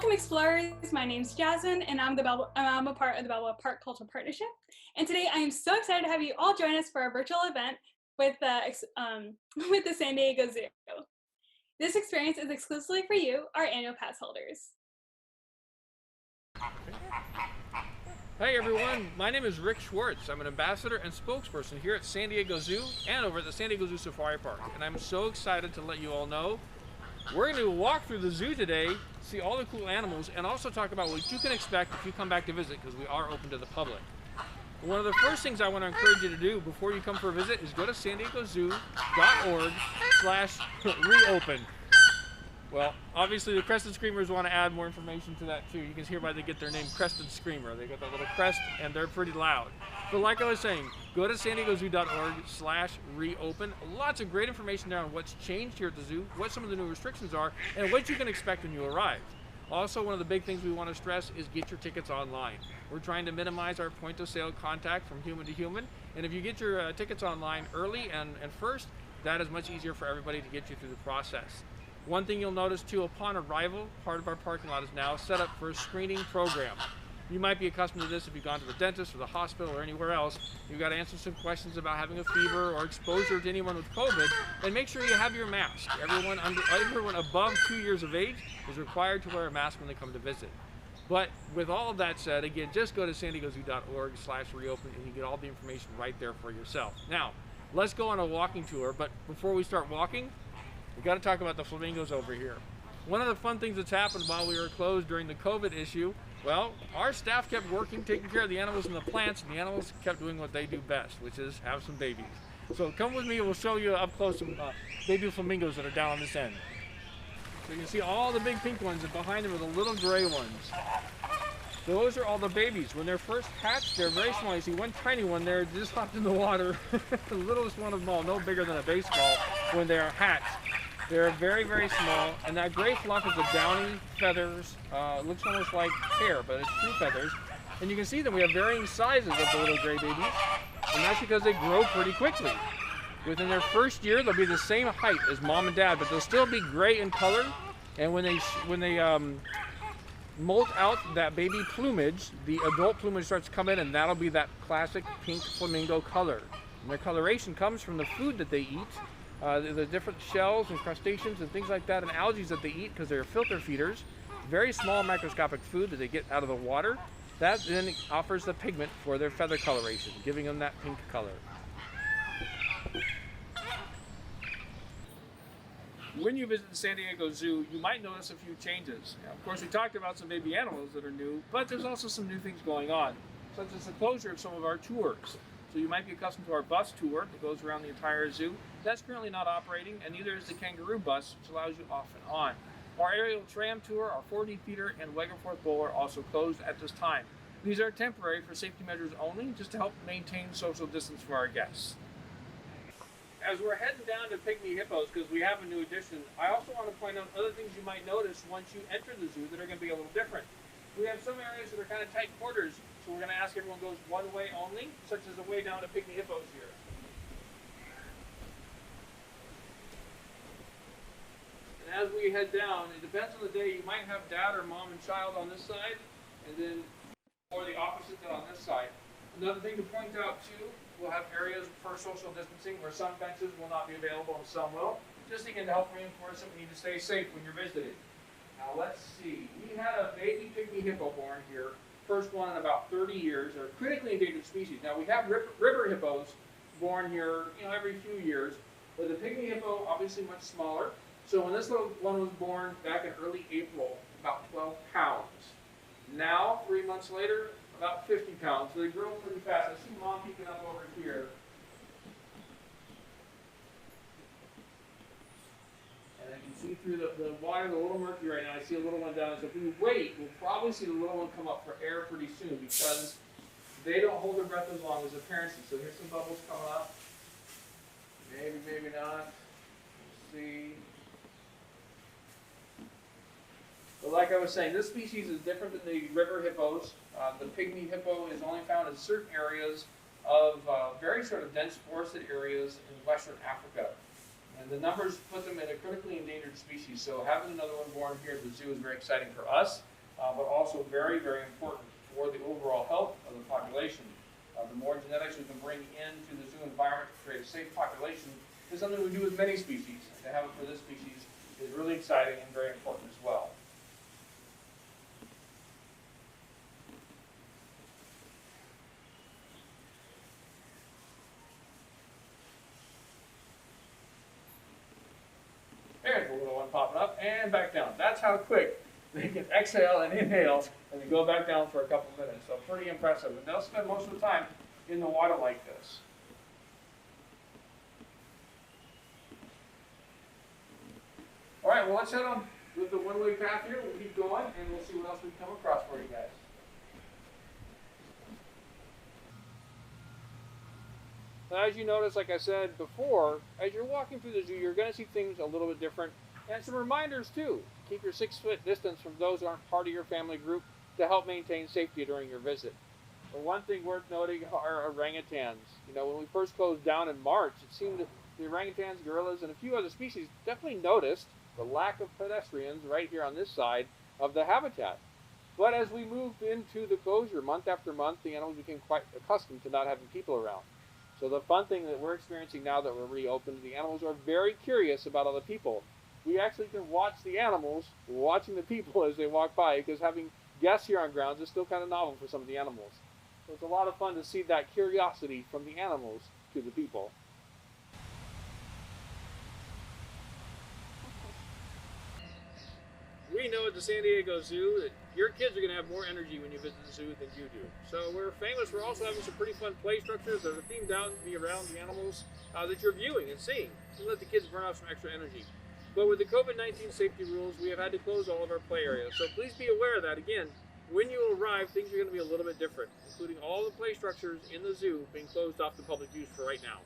Welcome explorers, my name's Jasmine and I'm a part of the Balboa Park Cultural Partnership. And today I am so excited to have you all join us for our virtual event with the San Diego Zoo. This experience is exclusively for you, our annual pass holders. Hey everyone, my name is Rick Schwartz. I'm an ambassador and spokesperson here at San Diego Zoo and over at the San Diego Zoo Safari Park. And I'm so excited to let you all know we're going to walk through the zoo today, see all the cool animals, and also talk about what you can expect if you come back to visit, because we are open to the public. One of the first things I want to encourage you to do before you come for a visit is go to sandiegozoo.org/reopen. Well, obviously the Crested Screamers want to add more information to that too. You can hear why they get their name Crested Screamer. They got that little crest and they're pretty loud. But like I was saying, go to sandiegozoo.org/reopen. Lots of great information there on what's changed here at the zoo, what some of the new restrictions are, and what you can expect when you arrive. Also, one of the big things we want to stress is get your tickets online. We're trying to minimize our point of sale contact from human to human. And if you get your tickets online early and first, that is much easier for everybody to get you through the process. One thing you'll notice too, upon arrival, part of our parking lot is now set up for a screening program. You might be accustomed to this if you've gone to the dentist or the hospital or anywhere else. You've got to answer some questions about having a fever or exposure to anyone with COVID, and make sure you have your mask. Everyone above 2 years of age is required to wear a mask when they come to visit. But with all of that said, again, just go to sandiegozoo.org/reopen and you get all the information right there for yourself. Now, let's go on a walking tour, but before we start walking, we got to talk about the flamingos over here. One of the fun things that's happened while we were closed during the COVID issue, well, our staff kept working, taking care of the animals and the plants, and the animals kept doing what they do best, which is have some babies. So come with me and we'll show you up close some baby flamingos that are down on this end. So you can see all the big pink ones, and behind them are the little gray ones. Those are all the babies. When they're first hatched, they're very small. You see one tiny one there just hopped in the water. The littlest one of them all, no bigger than a baseball when they're hatched. They're very, very small, and that gray fluff is the downy feathers. It looks almost like hair, but it's true feathers. And you can see that we have varying sizes of the little gray babies, and that's because they grow pretty quickly. Within their first year, they'll be the same height as mom and dad, but they'll still be gray in color. And when they molt out that baby plumage, the adult plumage starts to come in, and that'll be that classic pink flamingo color. And their coloration comes from the food that they eat. The different shells and crustaceans and things like that, and algae that they eat because they're filter feeders. Very small microscopic food that they get out of the water. That then offers the pigment for their feather coloration, giving them that pink color. When you visit the San Diego Zoo, you might notice a few changes. Now, of course, we talked about some baby animals that are new, but there's also some new things going on, such as the closure of some of our tours. So you might be accustomed to our bus tour that goes around the entire zoo. That's currently not operating, and neither is the kangaroo bus, which allows you off and on. Our aerial tram tour, our 4D theater, and Wegerforth Bowl are also closed at this time. These are temporary for safety measures only, just to help maintain social distance for our guests. As we're heading down to Pygmy hippos, because we have a new addition, I also want to point out other things you might notice once you enter the zoo that are going to be a little different. We have some areas that are kind of tight quarters, so we're going to ask everyone goes one way only, such as the way down to Pygmy hippos here. And as we head down, it depends on the day, you might have dad or mom and child on this side, and then, or the opposite on this side. Another thing to point out too, we'll have areas for social distancing where some benches will not be available and some will, just again to help reinforce that we need to stay safe when you're visiting. Now let's see, we had a baby Pygmy hippo born here, first one in about 30 years. They're a critically endangered species. Now we have river hippos born here, every few years, but the Pygmy hippo obviously much smaller. So when this little one was born back in early April, about 12 pounds. Now, 3 months later, about 50 pounds. So they grow pretty fast. I see mom peeking up over here. And I can see through the water, the little murky right now. I see a little one down there. So if we wait, we'll probably see the little one come up for air pretty soon because they don't hold their breath as long as the parents do. So here's some bubbles coming up. Maybe, maybe not. Let's see. But like I was saying, this species is different than the river hippos. The Pygmy hippo is only found in certain areas of very sort of dense forested areas in Western Africa. And the numbers put them in a critically endangered species. So having another one born here at the zoo is very exciting for us. but also very, very important for the overall health of the population. The more genetics we can bring into the zoo environment to create a safe population is something we do with many species. And to have it for this species is really exciting and very important as well. There's a little one popping up and back down. That's how quick they can exhale and inhale and then go back down for a couple minutes. So pretty impressive. And they'll spend most of the time in the water like this. All right, well, let's head on with the one-way path here. We'll keep going and we'll see what else we come across for you guys. Now, as you notice, like I said before, as you're walking through the zoo, you're going to see things a little bit different. And some reminders, too. Keep your 6-foot distance from those who aren't part of your family group to help maintain safety during your visit. But one thing worth noting are orangutans. You know, when we first closed down in March, it seemed that the orangutans, gorillas, and a few other species definitely noticed the lack of pedestrians right here on this side of the habitat. But as we moved into the closure month after month, the animals became quite accustomed to not having people around. So the fun thing that we're experiencing now that we're reopened, the animals are very curious about other people. We actually can watch the animals watching the people as they walk by, because having guests here on grounds is still kind of novel for some of the animals. So it's a lot of fun to see that curiosity from the animals to the people. We know at the San Diego Zoo that your kids are going to have more energy when you visit the zoo than you do. So we're famous for also having some pretty fun play structures that are themed out to be around the animals that you're viewing and seeing, to let the kids burn off some extra energy. But with the COVID-19 safety rules, we have had to close all of our play areas. So please be aware that, again, when you arrive, things are going to be a little bit different, including all the play structures in the zoo being closed off to public use for right now.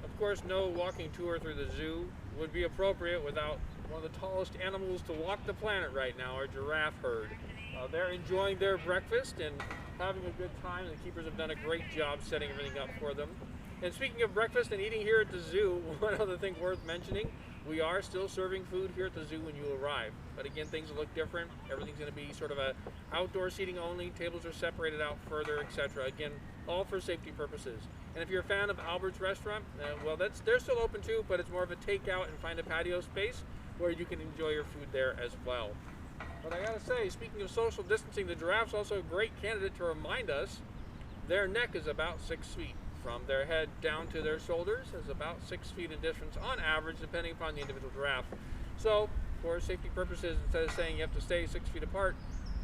Of course, no walking tour through the zoo would be appropriate without one of the tallest animals to walk the planet right now, our giraffe herd. They're enjoying their breakfast and having a good time. The keepers have done a great job setting everything up for them. And speaking of breakfast and eating here at the zoo, one other thing worth mentioning, we are still serving food here at the zoo when you arrive. But again, things will look different. Everything's going to be sort of a outdoor seating only. Tables are separated out further, etc. Again, all for safety purposes. And if you're a fan of Albert's Restaurant, well, they're still open too, but it's more of a takeout and find a patio space where you can enjoy your food there as well. But I gotta say, speaking of social distancing, the giraffe's also a great candidate to remind us their neck is about 6 feet. From their head down to their shoulders is about 6 feet in distance on average, depending upon the individual giraffe. So, for safety purposes, instead of saying you have to stay 6 feet apart,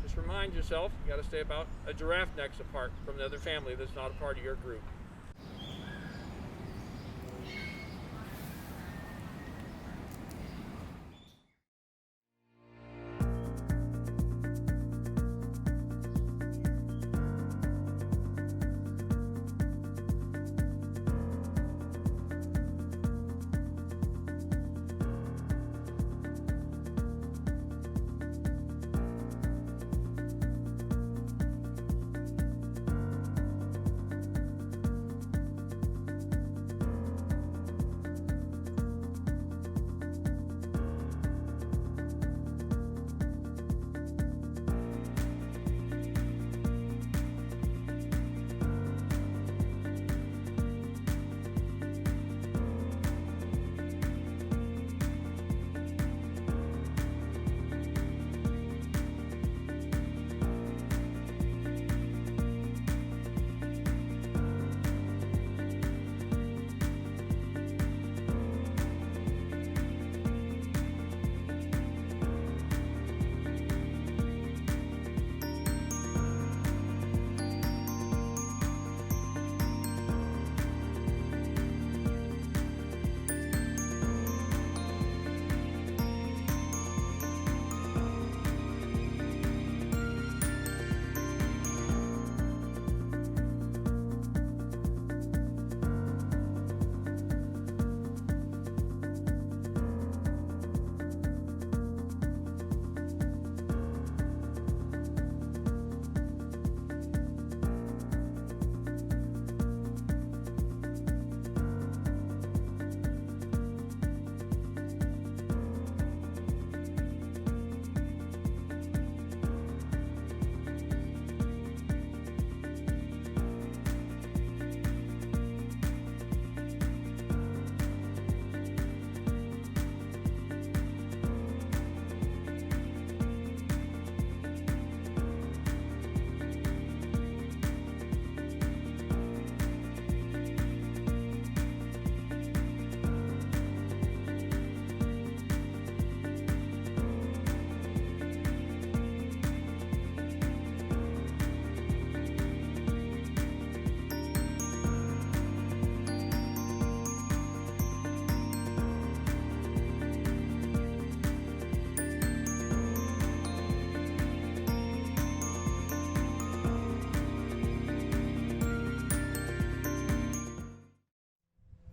just remind yourself you gotta stay about a giraffe neck apart from the other family that's not a part of your group.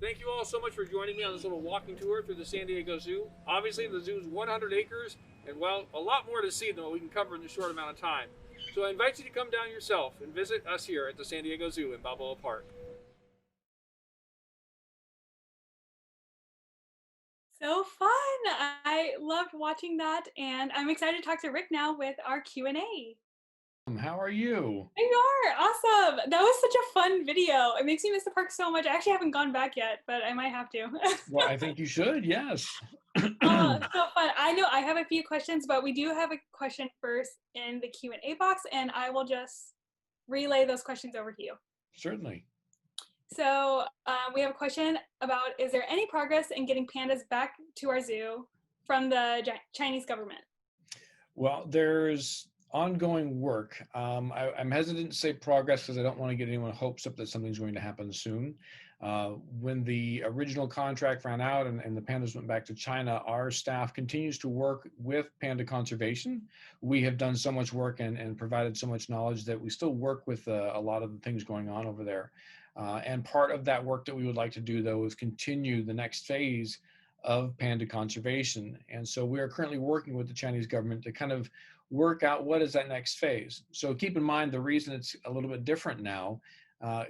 Thank you all so much for joining me on this little walking tour through the San Diego Zoo. Obviously, the zoo's 100 acres, and well, a lot more to see than what we can cover in this short amount of time. So I invite you to come down yourself and visit us here at the San Diego Zoo in Balboa Park. So fun! I loved watching that, and I'm excited to talk to Rick now with our Q&A. How are you? You are awesome. That was such a fun video. It makes me miss the park so much. I actually haven't gone back yet, but I might have to. Well, I think you should, yes. Oh, so fun. I know I have a few questions, but we do have a question first in the Q&A box, and I will just relay those questions over to you. Certainly. So we have a question about, is there any progress in getting pandas back to our zoo from the Chinese government? Well, there's ongoing work. I'm hesitant to say progress because I don't want to get anyone hopes up that something's going to happen soon. When the original contract ran out and the pandas went back to China, our staff continues to work with panda conservation. We have done so much work and provided so much knowledge that we still work with a lot of the things going on over there. And part of that work that we would like to do, though, is continue the next phase of panda conservation. And so we are currently working with the Chinese government to kind of work out what is that next phase. So keep in mind, the reason it's a little bit different now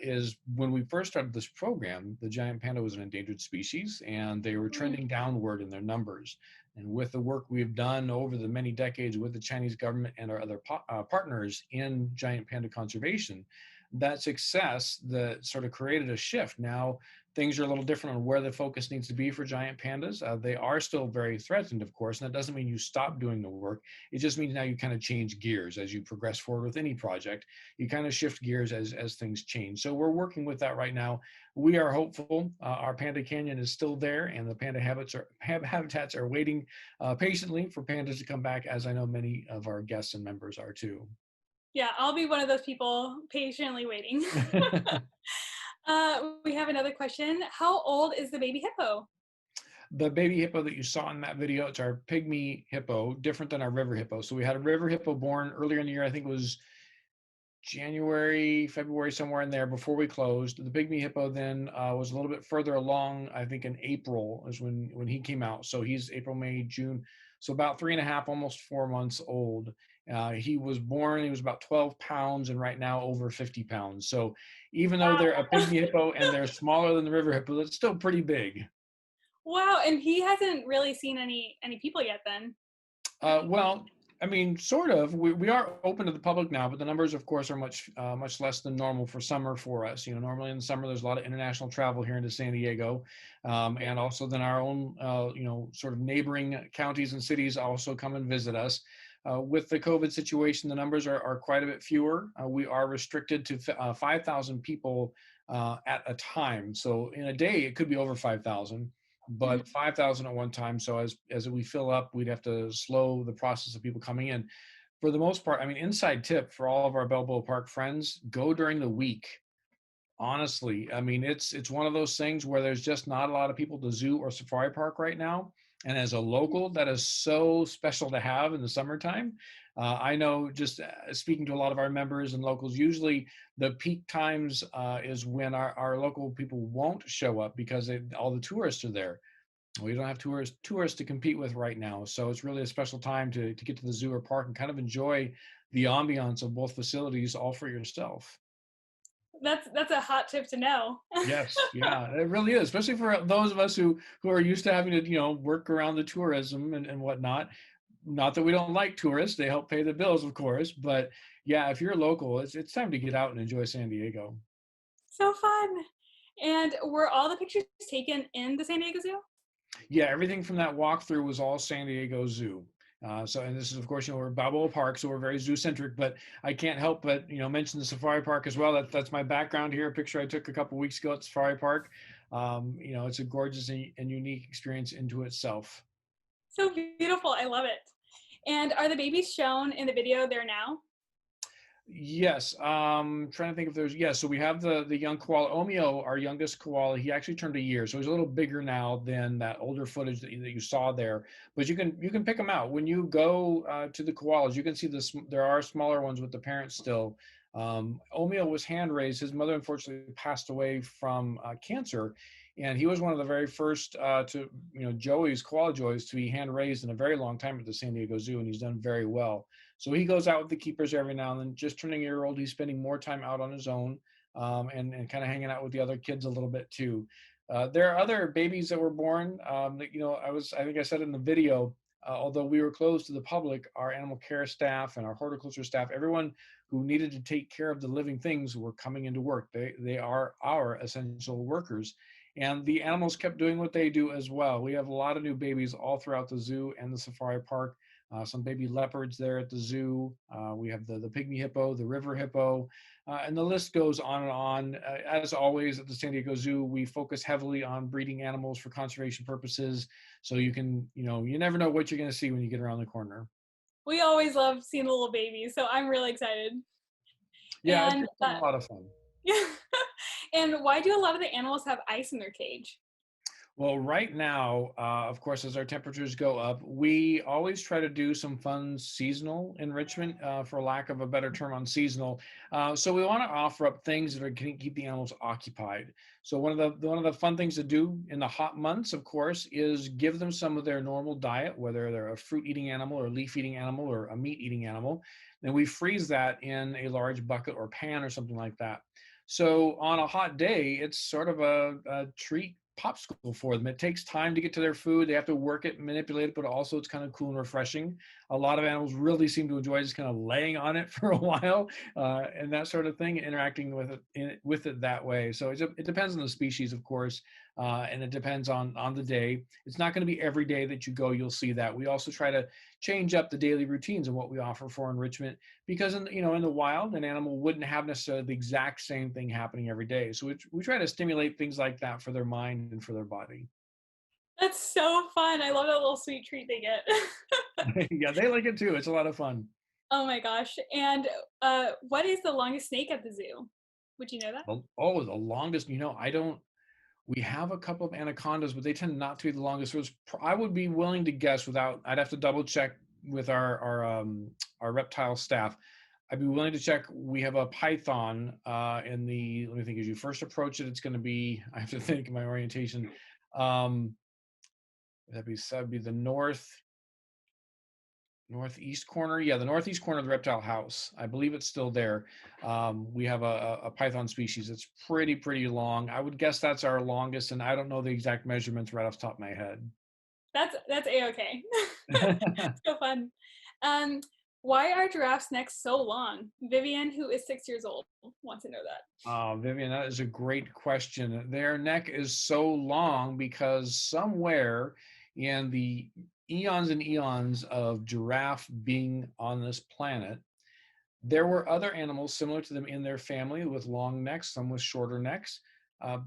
is when we first started this program, the giant panda was an endangered species and they were trending downward in their numbers. And with the work we've done over the many decades with the Chinese government and our other partners in giant panda conservation, that success that sort of created a shift. Now things are a little different on where the focus needs to be for giant pandas. They are still very threatened, of course, and that doesn't mean you stop doing the work. It just means now you kind of change gears as you progress forward with any project. You kind of shift gears as things change. So we're working with that right now. We are hopeful. Our panda canyon is still there, and the panda habitats are waiting patiently for pandas to come back, as I know many of our guests and members are too. Yeah, I'll be one of those people patiently waiting. We have another question. How old is the baby hippo? The baby hippo that you saw in that video, it's our pygmy hippo, different than our river hippo. So we had a river hippo born earlier in the year. I think it was January, February, somewhere in there before we closed. The pygmy hippo then was a little bit further along. I think in April is when he came out. So he's April, May, June. So about 3.5, almost 4 months old. He was born, he was about 12 pounds, and right now over 50 pounds. So even though they're a pygmy hippo and they're smaller than the river hippo, that's still pretty big. Wow, and he hasn't really seen any people yet then? Well, I mean, sort of. We are open to the public now, but the numbers, of course, are much less than normal for summer for us. You know, normally in the summer, there's a lot of international travel here into San Diego, and also then our own, sort of neighboring counties and cities also come and visit us. With the COVID situation, the numbers are quite a bit fewer. We are restricted to 5,000 people at a time. So in a day, it could be over 5,000. But 5,000 at one time. So as we fill up, we'd have to slow the process of people coming in. For the most part, I mean, inside tip for all of our Balboa Park friends, go during the week. Honestly, I mean, it's one of those things where there's just not a lot of people at the zoo or safari park right now. And as a local, that is so special to have in the summertime. I know just speaking to a lot of our members and locals, usually the peak times is when our local people won't show up because all the tourists are there. We don't have tourists to compete with right now. So it's really a special time to get to the zoo or park and kind of enjoy the ambiance of both facilities all for yourself. That's a hot tip to know. Yes, yeah, it really is, especially for those of us who are used to having to, work around the tourism and whatnot. Not that we don't like tourists; they help pay the bills, of course. But yeah, if you're local, it's time to get out and enjoy San Diego. So fun! And were all the pictures taken in the San Diego Zoo? Yeah, everything from that walkthrough was all San Diego Zoo. And this is, of course, we're Balboa Park, so we're very zoo-centric, but I can't help but, mention the safari park as well. That's my background here, a picture I took a couple weeks ago at Safari Park. It's a gorgeous and unique experience into itself. So beautiful. I love it. And are the babies shown in the video there now? Yes, trying to think if so we have the young koala, Omeo, our youngest koala. He actually turned a year, so he's a little bigger now than that older footage that you saw there. But you can pick them out when you go to the koalas. You can see there are smaller ones with the parents still. Omeo was hand raised. His mother unfortunately passed away from cancer And he was one of the very first Joey's, koala joeys, to be hand raised in a very long time at the San Diego Zoo, and he's done very well. So he goes out with the keepers every now and then. Just turning a year old, he's spending more time out on his own, and kind of hanging out with the other kids a little bit too. There are other babies that were born. I think I said in the video, although we were closed to the public, our animal care staff and our horticulture staff, everyone who needed to take care of the living things were coming into work. They are our essential workers. And the animals kept doing what they do as well. We have a lot of new babies all throughout the zoo and the safari park. Some baby leopards there at the zoo. We have the Pygmy hippo, the river hippo, and the list goes on and on. As always at the San Diego Zoo, we focus heavily on breeding animals for conservation purposes. So you never know what you're going to see when you get around the corner. We always love seeing the little babies, so I'm really excited. Yeah, And it's been a lot of fun. yeah. And why do a lot of the animals have ice in their cage? Well, right now, of course, as our temperatures go up, we always try to do some fun seasonal enrichment, for lack of a better term on seasonal. So we want to offer up things that can keep the animals occupied. So one of the fun things to do in the hot months, of course, is give them some of their normal diet, whether they're a fruit-eating animal or a leaf-eating animal or a meat-eating animal. And we freeze that in a large bucket or pan or something like that. So on a hot day, it's sort of a treat popsicle for them. It takes time to get to their food. They have to work it, manipulate it, but also it's kind of cool and refreshing. A lot of animals really seem to enjoy just kind of laying on it for a while, and that sort of thing, interacting with it that way. So it depends on the species, of course, and it depends on the day. It's not going to be every day that you go, you'll see that. We also try to change up the daily routines and what we offer for enrichment, because in the wild, an animal wouldn't have necessarily the exact same thing happening every day. So we try to stimulate things like that for their mind and for their body. That's so fun. I love that little sweet treat they get. Yeah, they like it too. It's a lot of fun. Oh my gosh. And what is the longest snake at the zoo? Would you know that? Oh, the longest, I don't, we have a couple of anacondas, but they tend not to be the longest. I would be willing to guess I'd have to double check with our reptile staff. I'd be willing to check. We have a python let me think, as you first approach it, it's going to be, I have to think of my orientation. That'd be the northeast corner. Yeah, the northeast corner of the reptile house. I believe it's still there. We have a python species. It's pretty long. I would guess that's our longest, and I don't know the exact measurements right off the top of my head. That's a-okay. So fun. Why are giraffes' necks so long? Vivian, who is 6 years old, wants to know that. Vivian, that is a great question. Their neck is so long because somewhere in the eons and eons of giraffe being on this planet, there were other animals similar to them in their family with long necks, some with shorter necks,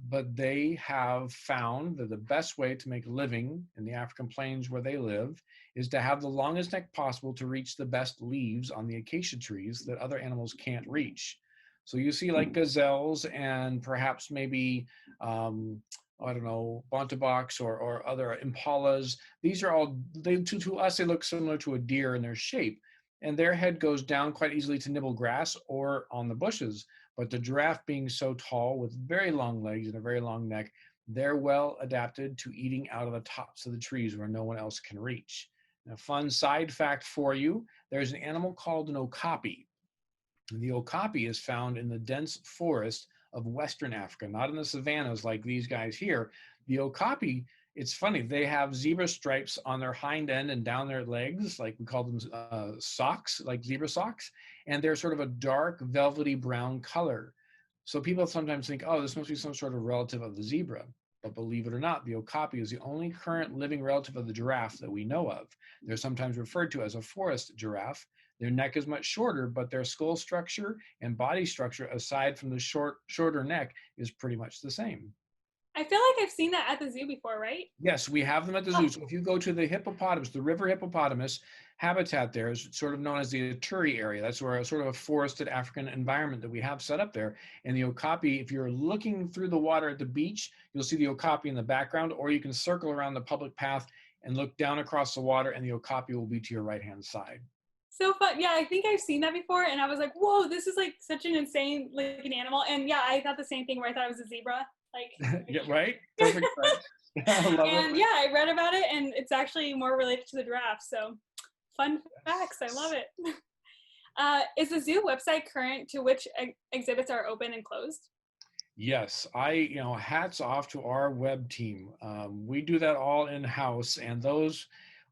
but they have found that the best way to make a living in the African plains where they live is to have the longest neck possible to reach the best leaves on the acacia trees that other animals can't reach. So you see like gazelles and perhaps maybe, I don't know, bontaboks or other impalas. These are all, to us, they look similar to a deer in their shape. And their head goes down quite easily to nibble grass or on the bushes. But the giraffe being so tall with very long legs and a very long neck, they're well adapted to eating out of the tops of the trees where no one else can reach. And a fun side fact for you, there's an animal called an okapi. The okapi is found in the dense forest of Western Africa, not in the savannas like these guys here. The okapi, it's funny, they have zebra stripes on their hind end and down their legs, like we call them socks, like zebra socks, and they're sort of a dark velvety brown color. So people sometimes think, oh, this must be some sort of relative of the zebra. But believe it or not, the okapi is the only current living relative of the giraffe that we know of. They're sometimes referred to as a forest giraffe. Their neck is much shorter, but their skull structure and body structure, aside from the shorter neck, is pretty much the same. I feel like I've seen that at the zoo before, right? Yes, we have them at the zoo. So if you go to the hippopotamus, the river hippopotamus habitat there is sort of known as the Ituri area. That's where sort of a forested African environment that we have set up there. And the okapi, if you're looking through the water at the beach, you'll see the okapi in the background, or you can circle around the public path and look down across the water, and the okapi will be to your right-hand side. So fun. Yeah, I think I've seen that before, and I was like, whoa, this is like such an insane looking animal. And yeah, I thought the same thing where I thought it was a zebra. Like, Yeah, right? Perfect sense. I love and it. yeah, I read about it, and it's actually more related to the giraffe. So, fun facts. I love it. Is the zoo website current to which exhibits are open and closed? Yes, hats off to our web team. We do that all in-house, and those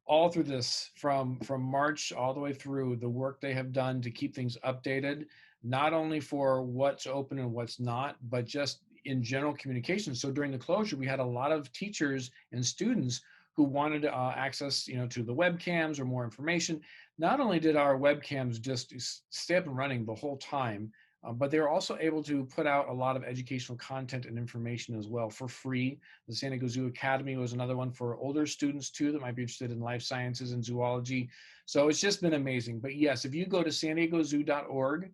all through this from March all the way through the work they have done to keep things updated, not only for what's open and what's not, but just in general communication. So during the closure, we had a lot of teachers and students who wanted access, to the webcams or more information. Not only did our webcams just stay up and running the whole time, but they were also able to put out a lot of educational content and information as well for free. The San Diego Zoo Academy was another one for older students too that might be interested in life sciences and zoology. So it's just been amazing. But yes, if you go to sandiegozoo.org,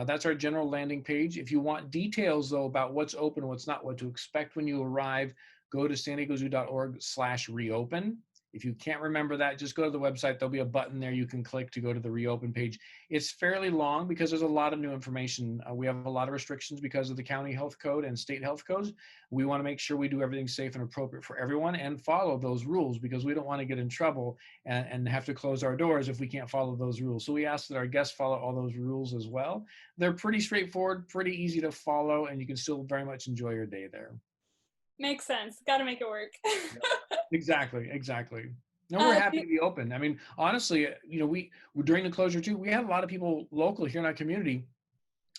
that's our general landing page. If you want details though about what's open, what's not, what to expect when you arrive, go to sandiegozoo.org/reopen. If you can't remember that, just go to the website. There'll be a button there you can click to go to the reopen page. It's fairly long because there's a lot of new information. We have a lot of restrictions because of the county health code and state health codes. We want to make sure we do everything safe and appropriate for everyone and follow those rules because we don't want to get in trouble and have to close our doors if we can't follow those rules. So we ask that our guests follow all those rules as well. They're pretty straightforward, pretty easy to follow, and you can still very much enjoy your day there. Makes sense. Got to make it work. Exactly. No, we're happy to be open. I mean, honestly, we during the closure too, we had a lot of people local here in our community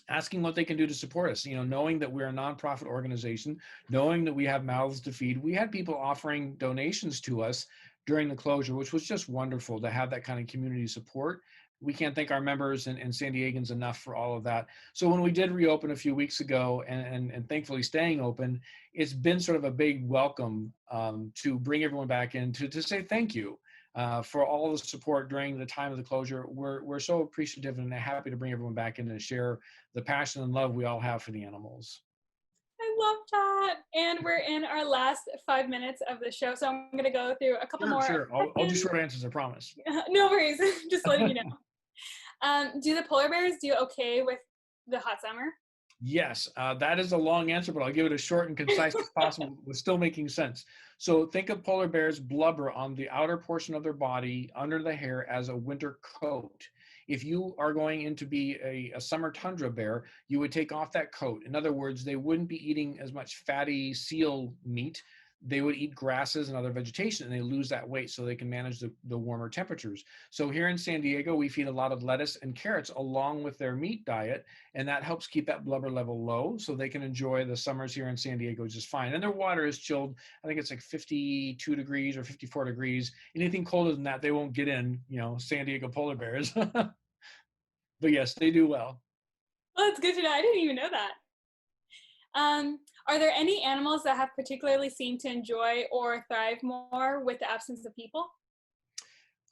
asking what they can do to support us. Knowing that we're a nonprofit organization, knowing that we have mouths to feed, we had people offering donations to us during the closure, which was just wonderful to have that kind of community support. We can't thank our members and San Diegans enough for all of that. So when we did reopen a few weeks ago and thankfully staying open, it's been sort of a big welcome to bring everyone back in to say thank you for all the support during the time of the closure. We're so appreciative and happy to bring everyone back in and share the passion and love we all have for the animals. I love that. And we're in our last 5 minutes of the show. So I'm going to go through a couple more. Sure. I'll do short answers, I promise. No worries. Just letting you know. Do the polar bears do okay with the hot summer? Yes, that is a long answer, but I'll give it as short and concise as possible with still making sense. So think of polar bears' blubber on the outer portion of their body under the hair as a winter coat. If you are going in to be a summer tundra bear, you would take off that coat. In other words, they wouldn't be eating as much fatty seal meat. They would eat grasses and other vegetation, and they lose that weight so they can manage the warmer temperatures. So here in San Diego, we feed a lot of lettuce and carrots along with their meat diet, and that helps keep that blubber level low so they can enjoy the summers here in San Diego just fine. And their water is chilled. I think it's like 52 degrees or 54 degrees. Anything colder than that, they won't get in, San Diego polar bears. But yes, they do well. Well, that's good to know. I didn't even know that. Are there any animals that have particularly seemed to enjoy or thrive more with the absence of people?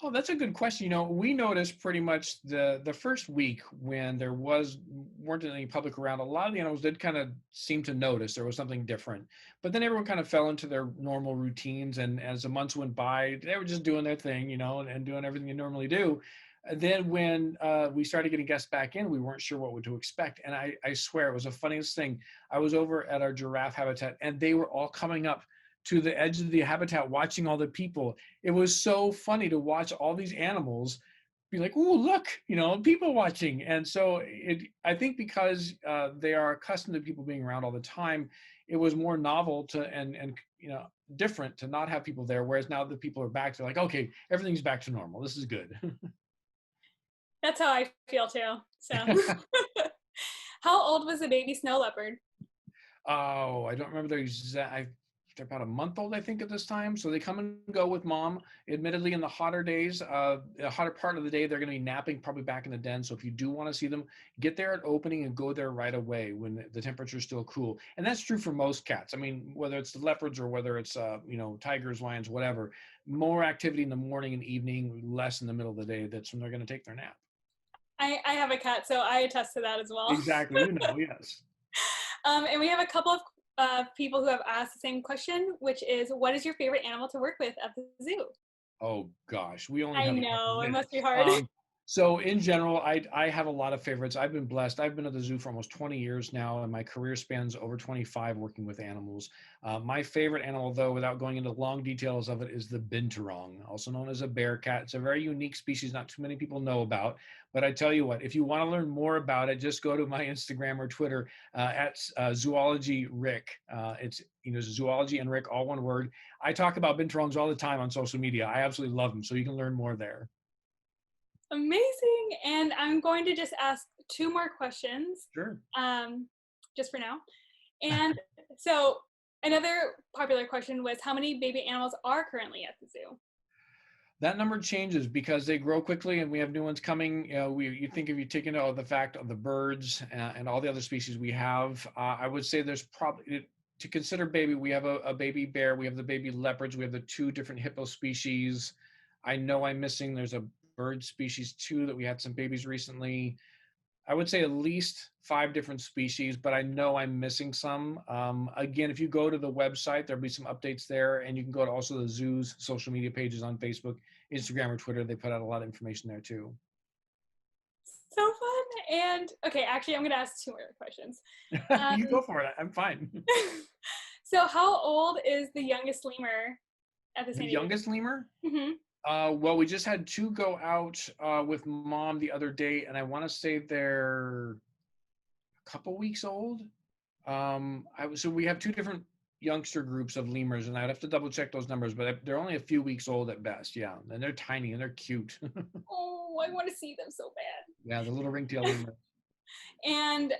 Oh, that's a good question. We noticed pretty much the first week when there weren't any public around, a lot of the animals did kind of seem to notice there was something different. But then everyone kind of fell into their normal routines, and as the months went by, they were just doing their thing, and doing everything they normally do. And then when we started getting guests back in, we weren't sure what to expect. And I swear it was the funniest thing. I was over at our giraffe habitat, and they were all coming up to the edge of the habitat watching all the people. It was so funny to watch all these animals be like, "Oh, look, people watching." And so I think because they are accustomed to people being around all the time, it was more novel and different to not have people there. Whereas now that people are back, they're like, "Okay, everything's back to normal. This is good." That's how I feel too. So, how old was the baby snow leopard? Oh, I don't remember the exact. They're about a month old, I think, at this time. So they come and go with mom. Admittedly, in the hotter days, the hotter part of the day, they're going to be napping probably back in the den. So if you do want to see them, get there at opening and go there right away when the temperature is still cool. And that's true for most cats. I mean, whether it's the leopards or whether it's tigers, lions, whatever. More activity in the morning and evening, less in the middle of the day. That's when they're going to take their nap. I have a cat, so I attest to that as well. Exactly, yes. And we have a couple of people who have asked the same question, which is, what is your favorite animal to work with at the zoo? Oh gosh, we only. I have know, it must be hard. So in general, I have a lot of favorites. I've been blessed. I've been at the zoo for almost 20 years now, and my career spans over 25 working with animals. My favorite animal, though, without going into long details of it, is the binturong, also known as a bear cat. It's a very unique species not too many people know about. But I tell you what, if you want to learn more about it, just go to my Instagram or Twitter at Zoology Rick. It's Zoology and Rick, all one word. I talk about binturongs all the time on social media. I absolutely love them, so you can learn more there. Amazing. And I'm going to just ask two more questions, Sure. just for now. And so another popular question was, how many baby animals are currently at the zoo? That number changes because they grow quickly and we have new ones coming. You think if you take into the fact of the birds and all the other species we have, I would say there's probably, to consider baby, we have a baby bear, we have the baby leopards, we have the two different hippo species. I know I'm missing, there's a bird species too that we had some babies recently. I would say at least 5 different species, but I know I'm missing some. Again, if you go to the website, there'll be some updates there, and you can go to also the zoo's social media pages on Facebook, Instagram, or Twitter. They put out a lot of information there too. So fun. And okay, actually, I'm going to ask 2 more questions. You go for it. I'm fine. So how old is the youngest lemur at the The San Diego? youngest lemur? Mm-hmm. Well, we just had 2 go out with mom the other day, and I want to say they're a couple weeks old. So we have 2 different youngster groups of lemurs, and I'd have to double check those numbers, but they're only a few weeks old at best. Yeah, and they're tiny and they're cute. Oh, I want to see them so bad. Yeah, the little ring-tailed lemur. And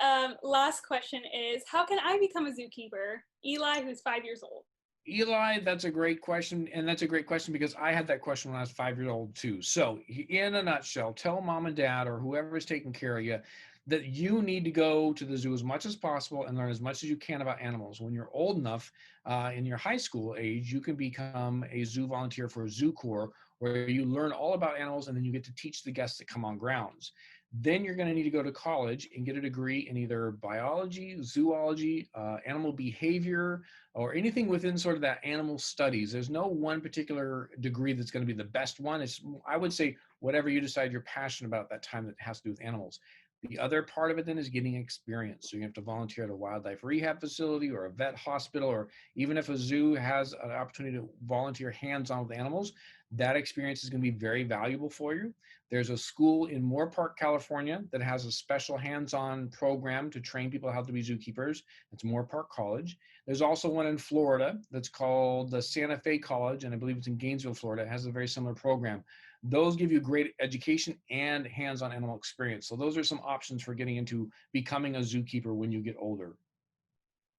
last question is, how can I become a zookeeper? Eli, who's 5 years old. Eli, that's a great question, and that's a great question because I had that question when I was 5 years old too. So, in a nutshell, tell mom and dad or whoever is taking care of you that you need to go to the zoo as much as possible and learn as much as you can about animals. When you're old enough, in your high school age, you can become a zoo volunteer for a zoo corps where you learn all about animals and then you get to teach the guests that come on grounds. Then you're going to need to go to college and get a degree in either biology, zoology, animal behavior, or anything within sort of that animal studies. There's no one particular degree that's going to be the best one. I would say whatever you decide you're passionate about at that time that has to do with animals. The other part of it then is getting experience. So you have to volunteer at a wildlife rehab facility or a vet hospital, or even if a zoo has an opportunity to volunteer hands-on with animals, that experience is going to be very valuable for you. There's a school in Moore Park, California that has a special hands-on program to train people how to be zookeepers. It's Moore Park College. There's also one in Florida that's called the Santa Fe College, and I believe it's in Gainesville, Florida. It has a very similar program. Those give you great education and hands-on animal experience. So those are some options for getting into becoming a zookeeper when you get older.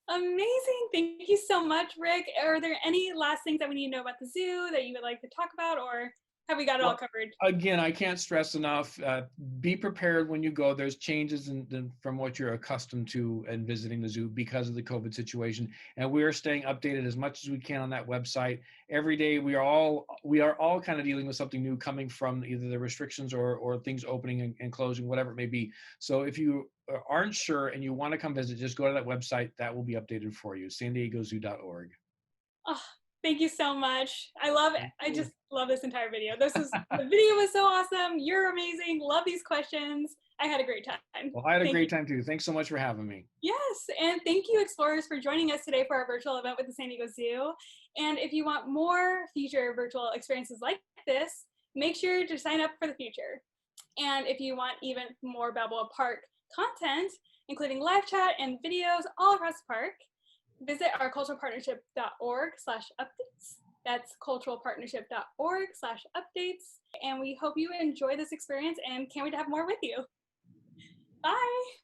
Amazing. Thank you so much, Rick. Are there any last things that we need to know about the zoo that you would like to talk about, or have we got it all covered? Again, I can't stress enough, be prepared when you go. There's changes from what you're accustomed to in visiting the zoo because of the COVID situation. And we are staying updated as much as we can on that website. Every day we are all kind of dealing with something new coming from either the restrictions or things opening and closing, whatever it may be. So if you aren't sure and you want to come visit, just go to that website. That will be updated for you, sandiegozoo.org. Oh, thank you so much. I love it. I just love this entire video. The video was so awesome. You're amazing. Love these questions. I had a great time. Well, I had a great time too. Thanks so much for having me. Yes, and thank you, explorers, for joining us today for our virtual event with the San Diego Zoo. And if you want more future virtual experiences like this, make sure to sign up for the future. And if you want even more Balboa Park content, including live chat and videos all across the park, visit our culturalpartnership.org/updates. That's culturalpartnership.org/updates. And we hope you enjoy this experience and can't wait to have more with you. Bye.